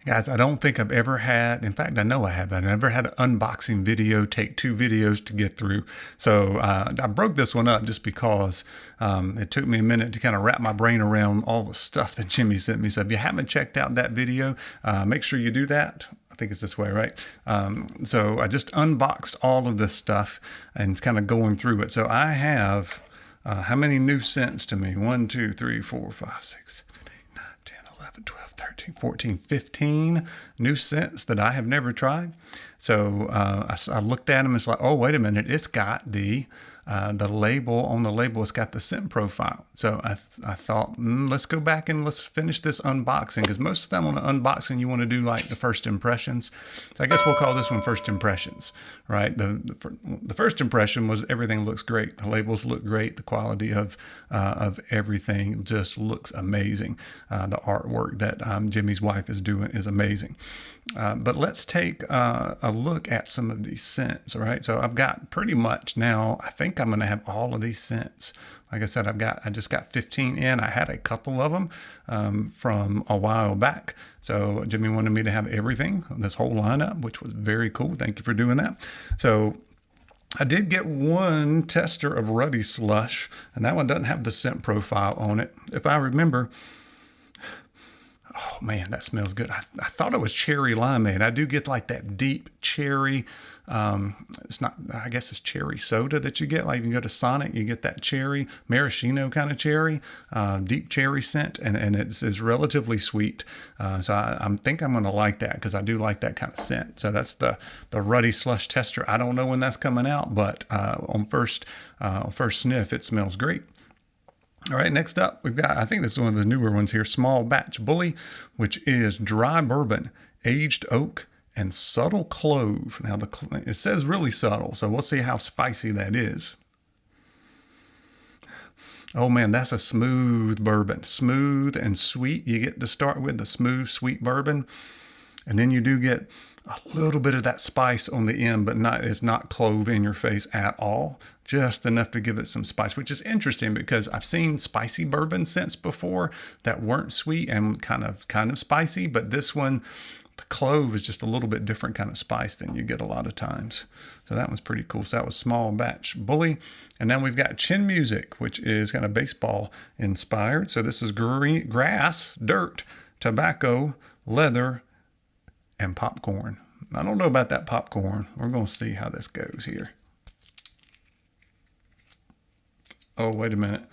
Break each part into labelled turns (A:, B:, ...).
A: Guys, I don't think I've ever had, in fact, I know I have, I've never had an unboxing video take 2 videos to get through. So I broke this one up just because it took me a minute to kind of wrap my brain around all the stuff that Jimmy sent me. So if you haven't checked out that video, make sure you do that. I think it's this way, right? So I just unboxed all of this stuff and kind of going through it. So I have, how many new scents to me? 1, 2, 3, 4, 5, 6, 7, 8, 9, 10, 11, 12, 13, 14, 15 new scents that I have never tried. So I looked at them and it's like, oh, wait a minute. It's got the label on the label. It's got the scent profile. So I thought, let's go back and let's finish this unboxing, because most of the time on an unboxing, you want to do like the first impressions. So I guess we'll call this one first impressions, right? The first impression was everything looks great. The labels look great. The quality of everything just looks amazing. The artwork that Jimmy's wife is doing is amazing. But let's take a look at some of these scents, all right? So I've got pretty much now, I think I'm going to have all of these scents. Like I said, I just got 15 in. I had a couple of them from a while back. So Jimmy wanted me to have everything, this whole lineup, which was very cool. Thank you for doing that. So I did get one tester of Ruddy Slush, and that one doesn't have the scent profile on it. If I remember, oh man, that smells good. I thought it was cherry limeade. I do get like that deep cherry. It's not, I guess it's cherry soda that you get. Like you can go to Sonic, you get that cherry, maraschino kind of cherry, deep cherry scent, and it's relatively sweet. So I think I'm going to like that, because I do like that kind of scent. So that's the Ruddy Slush Tester. I don't know when that's coming out, but on first sniff, it smells great. All right, next up, we've got, I think this is one of the newer ones here, Small Batch Bully, which is dry bourbon, aged oak, and subtle clove. Now, it says really subtle, so we'll see how spicy that is. Oh man, that's a smooth bourbon. Smooth and sweet. You get to start with the smooth, sweet bourbon, and then you do get a little bit of that spice on the end, but it's not clove in your face at all. Just enough to give it some spice, which is interesting because I've seen spicy bourbon scents before that weren't sweet and kind of spicy, but this one, the clove is just a little bit different kind of spice than you get a lot of times. So that was pretty cool. So that was Small Batch Bully. And then we've got Chin Music, which is kind of baseball inspired. So this is grass, dirt, tobacco, leather, and popcorn. I don't know about that popcorn. We're going to see how this goes here. Oh, wait a minute.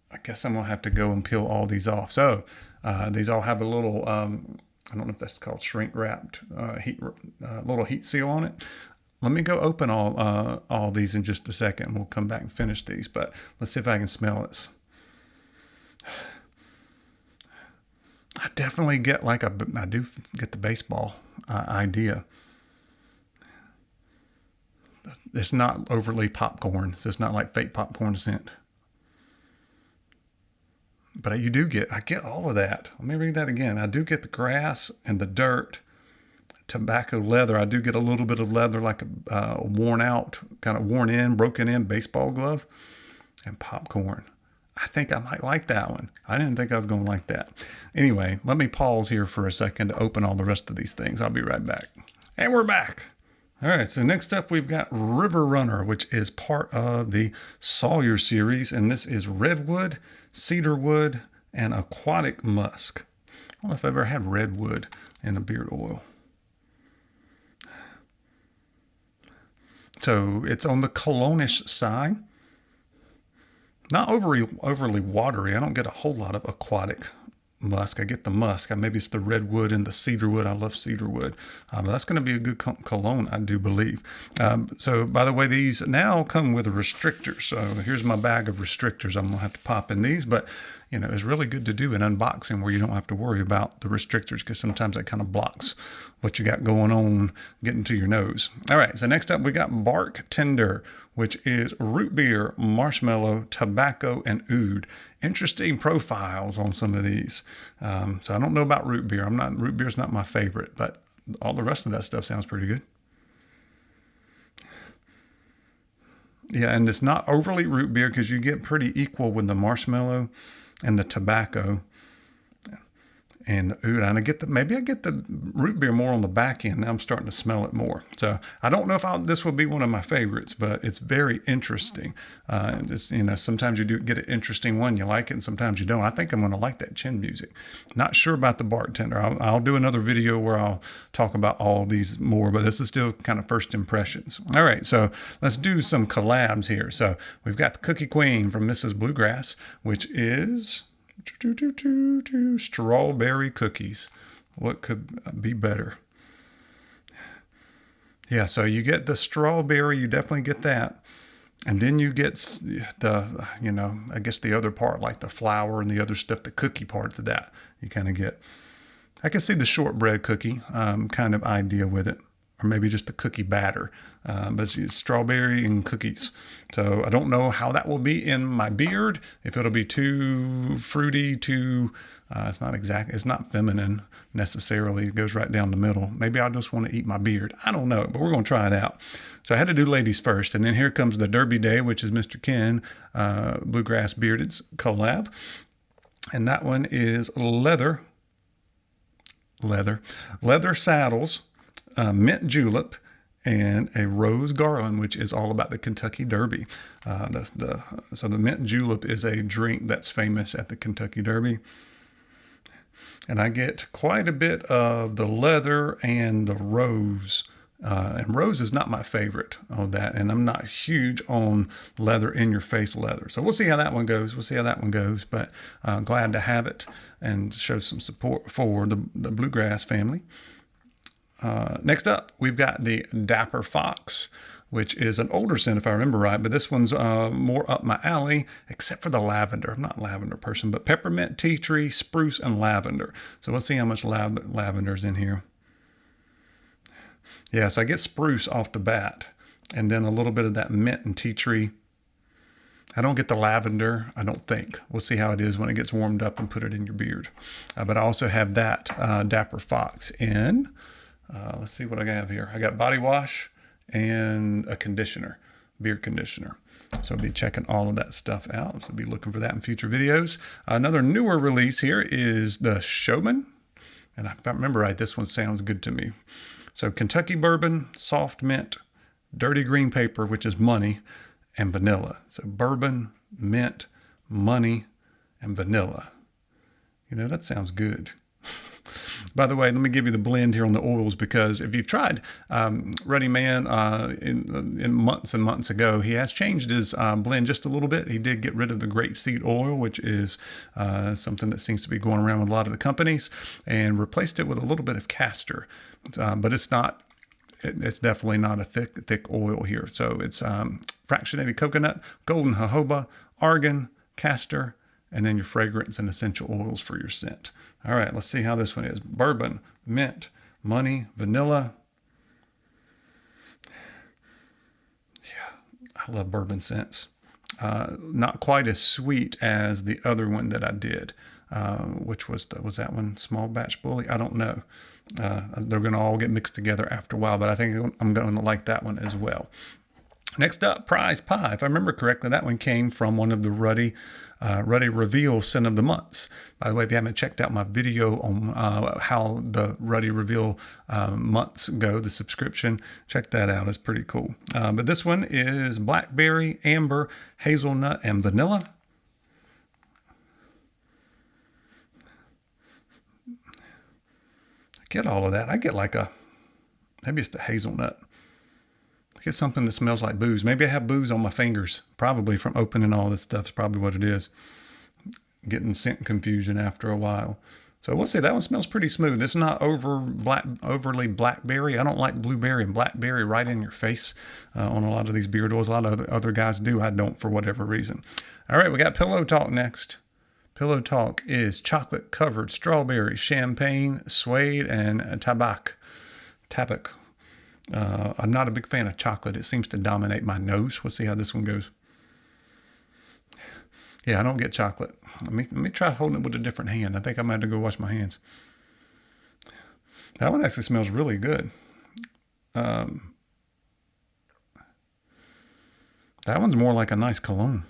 A: I guess I'm going to have to go and peel all these off. So these all have a little, I don't know if that's called shrink wrapped, little heat seal on it. Let me go open all these in just a second. We'll come back and finish these, but let's see if I can smell this. I definitely get I do get the baseball idea. It's not overly popcorn. So it's not like fake popcorn scent. But I get all of that. Let me read that again. I do get the grass and the dirt, tobacco, leather. I do get a little bit of leather, like a worn out, kind of worn in, broken in baseball glove, and popcorn. I think I might like that one. I didn't think I was going to like that. Anyway, let me pause here for a second to open all the rest of these things. I'll be right back. And we're back. All right, so next up we've got River Runner, which is part of the Sawyer series, and this is redwood, cedarwood, and aquatic musk. I don't know if I've ever had redwood in a beard oil. So it's on the cologne-ish side. Not overly watery. I don't get a whole lot of aquatic musk. I get the musk. Maybe it's the redwood and the cedarwood. I love cedarwood. But that's going to be a good cologne, I do believe. So, by the way, these now come with a restrictor. So here's my bag of restrictors. I'm going to have to pop in these, but it's really good to do an unboxing where you don't have to worry about the restrictors, because sometimes that kind of blocks what you got going on getting to your nose. All right, so next up we got Bartender, which is root beer, marshmallow, tobacco, and oud. Interesting profiles on some of these. So I don't know about root beer. Root beer's not my favorite, but all the rest of that stuff sounds pretty good. Yeah, and it's not overly root beer because you get pretty equal with the marshmallow and the tobacco. And the oud, and maybe I get the root beer more on the back end. Now I'm starting to smell it more. So I don't know if this will be one of my favorites, but it's very interesting. Sometimes you do get an interesting one, you like it, and sometimes you don't. I think I'm going to like that chin music. Not sure about the bartender. I'll do another video where I'll talk about all these more, but this is still kind of first impressions. All right, so let's do some collabs here. So we've got the Cookie Queen from Mrs. Bluegrass, which is strawberry cookies. What could be better? Yeah, so you get the strawberry, you definitely get that. And then you get the, I guess the other part, like the flour and the other stuff, the cookie part of that. You kind of get, I can see the shortbread cookie kind of idea with it. Or maybe just the cookie batter, but it's strawberry and cookies. So I don't know how that will be in my beard. If it'll be too fruity, it's not feminine necessarily. It goes right down the middle. Maybe I just want to eat my beard. I don't know, but we're going to try it out. So I had to do ladies first, and then here comes the Derby Day, which is Mr. Ken Bluegrass Bearded's collab, and that one is leather saddles. Mint julep, and a rose garland, which is all about the Kentucky Derby. So the mint julep is a drink that's famous at the Kentucky Derby. And I get quite a bit of the leather and the rose. And rose is not my favorite on that. And I'm not huge on leather, in your face leather. So we'll see how that one goes. But glad to have it and show some support for the Bluegrass family. Next up, we've got the Dapper Fox, which is an older scent if I remember right, but this one's more up my alley, except for the lavender. I'm not a lavender person, but peppermint, tea tree, spruce, and lavender. So let's see how much lavender's in here. Yes, I get spruce off the bat, and then a little bit of that mint and tea tree. I don't get the lavender, I don't think. We'll see how it is when it gets warmed up and put it in your beard. But I also have that Dapper Fox in. Let's see what I have here. I got body wash and a conditioner, beard conditioner. So I'll be checking all of that stuff out. So I'll be looking for that in future videos. Another newer release here is the Showman. And if I remember right, this one sounds good to me. So Kentucky bourbon, soft mint, dirty green paper, which is money, and vanilla. So bourbon, mint, money, and vanilla. That sounds good. By the way, let me give you the blend here on the oils, because if you've tried Ruddy Man in months and months ago, he has changed his blend just a little bit. He did get rid of the grapeseed oil, which is something that seems to be going around with a lot of the companies, and replaced it with a little bit of castor. But it's definitely not a thick oil here. So it's fractionated coconut, golden jojoba, argan, castor, and then your fragrance and essential oils for your scent. All right, let's see how this one is. Bourbon, mint, money, vanilla. Yeah, I love bourbon scents. Not quite as sweet as the other one that I did, which was that one small batch bully? I don't know. They're going to all get mixed together after a while, but I think I'm going to like that one as well. Next up, Prize Pie. If I remember correctly, that one came from one of the Ruddy Reveal Scent of the Months. By the way, if you haven't checked out my video on how the Ruddy Reveal months go, the subscription, check that out. It's pretty cool. But this one is blackberry, amber, hazelnut, and vanilla. I get all of that. I get maybe it's the hazelnut. Get something that smells like booze. Maybe I have booze on my fingers, probably from opening all this stuff. Is probably what it is. Getting scent confusion after a while. So we'll see. That one smells pretty smooth. It's not overly blackberry. I don't like blueberry and blackberry right in your face on a lot of these beard oils. A lot of other guys do. I don't, for whatever reason. All right, we got Pillow Talk next. Pillow Talk is chocolate covered strawberry, champagne, suede, and tabac. I'm not a big fan of chocolate. It seems to dominate my nose. We'll see how this one goes. Yeah, I don't get chocolate. Let me try holding it with a different hand. I think I might have to go wash my hands. That one actually smells really good. That one's more like a nice cologne.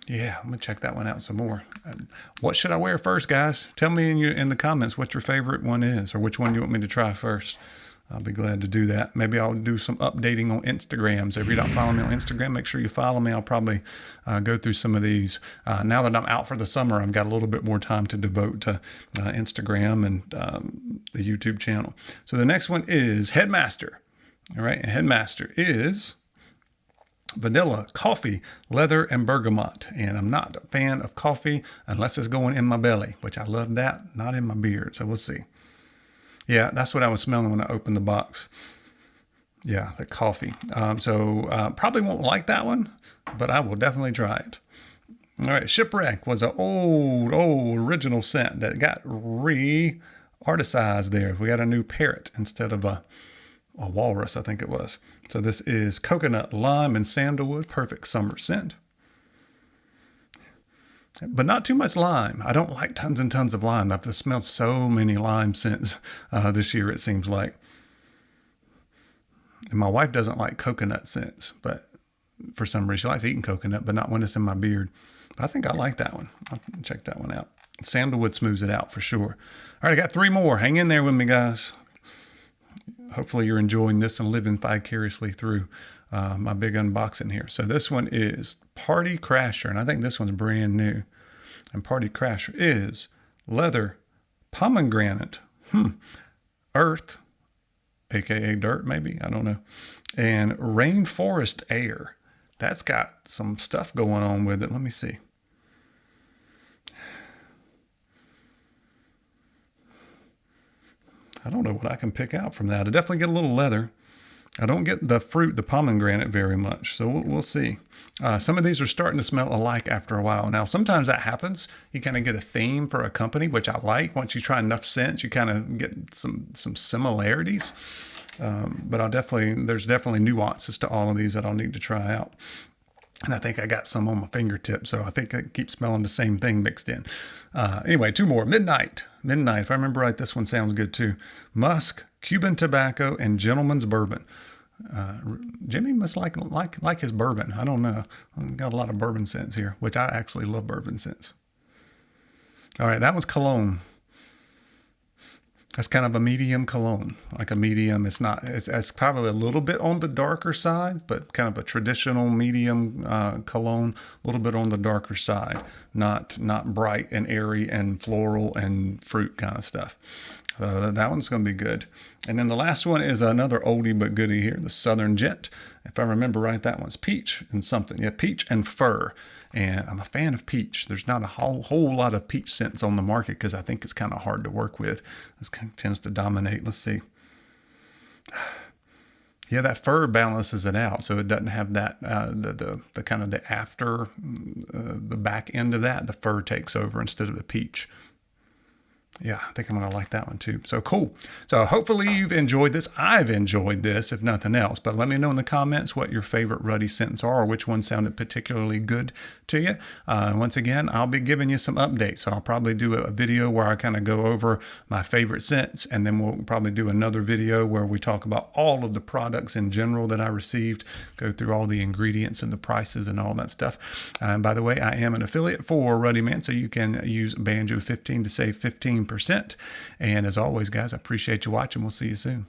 A: Yeah, I'm gonna check that one out some more. What should I wear first, guys? Tell me in the comments what your favorite one is, or which one you want me to try first. I'll be glad to do that. Maybe I'll do some updating on Instagram. So if you don't follow me on Instagram, make sure you follow me. I'll probably go through some of these. Now that I'm out for the summer, I've got a little bit more time to devote to Instagram and the YouTube channel. So the next one is Headmaster. All right, and Headmaster is vanilla, coffee, leather, and bergamot. And I'm not a fan of coffee unless it's going in my belly, which I love that, not in my beard. So we'll see. Yeah, that's what I was smelling when I opened the box. Yeah, the coffee. Probably won't like that one, but I will definitely try it. All right, Shipwreck was an old original scent that got re-articized there. We got a new parrot instead of a walrus, I think it was. So this is coconut, lime, and sandalwood. Perfect summer scent. But not too much lime. I don't like tons and tons of lime. I've smelled so many lime scents this year, it seems like. And my wife doesn't like coconut scents, but for some reason she likes eating coconut, but not when it's in my beard. But I think I like that one. I'll check that one out. Sandalwood smooths it out for sure. All right, I got 3 more. Hang in there with me, guys. Hopefully you're enjoying this and living vicariously through my big unboxing here. So this one is Party Crasher, and I think this one's brand new. And Party Crasher is leather, pomegranate, earth, aka dirt maybe, I don't know, and rainforest air. That's got some stuff going on with it. Let me see. I don't know what I can pick out from that. I definitely get a little leather. I don't get the fruit, the pomegranate, very much. So we'll see. Some of these are starting to smell alike after a while. Now, sometimes that happens. You kind of get a theme for a company, which I like. Once you try enough scents, you kind of get some similarities. But there's definitely nuances to all of these that I'll need to try out. And I think I got some on my fingertips, so I think I keep smelling the same thing mixed in. Anyway, 2 more. Midnight. If I remember right, this one sounds good too. Musk, Cuban tobacco, and gentleman's bourbon. Jimmy must like his bourbon. I don't know. I've got a lot of bourbon scents here, which I actually love bourbon scents. All right, that one's cologne. That's kind of a medium cologne, like a medium. It's probably a little bit on the darker side, but kind of a traditional medium cologne, a little bit on the darker side, not bright and airy and floral and fruit kind of stuff. So that one's going to be good. And then the last one is another oldie but goodie here, the Southern Gent. If I remember right, that one's peach and something. Yeah, peach and fir. And I'm a fan of peach. There's not a whole lot of peach scents on the market because I think it's kind of hard to work with. This kind of tends to dominate. Let's see. Yeah, that fir balances it out, so it doesn't have that the kind of the after the back end of that. The fir takes over instead of the peach. Yeah, I think I'm going to like that one too. So cool. So hopefully you've enjoyed this. I've enjoyed this, if nothing else. But let me know in the comments what your favorite Ruddy scents are or which one sounded particularly good to you. Once again, I'll be giving you some updates. So I'll probably do a video where I kind of go over my favorite scents. And then we'll probably do another video where we talk about all of the products in general that I received, go through all the ingredients and the prices and all that stuff. And by the way, I am an affiliate for Ruddy Man, so you can use Banjo 15 to save 15%. And as always, guys, I appreciate you watching. We'll see you soon.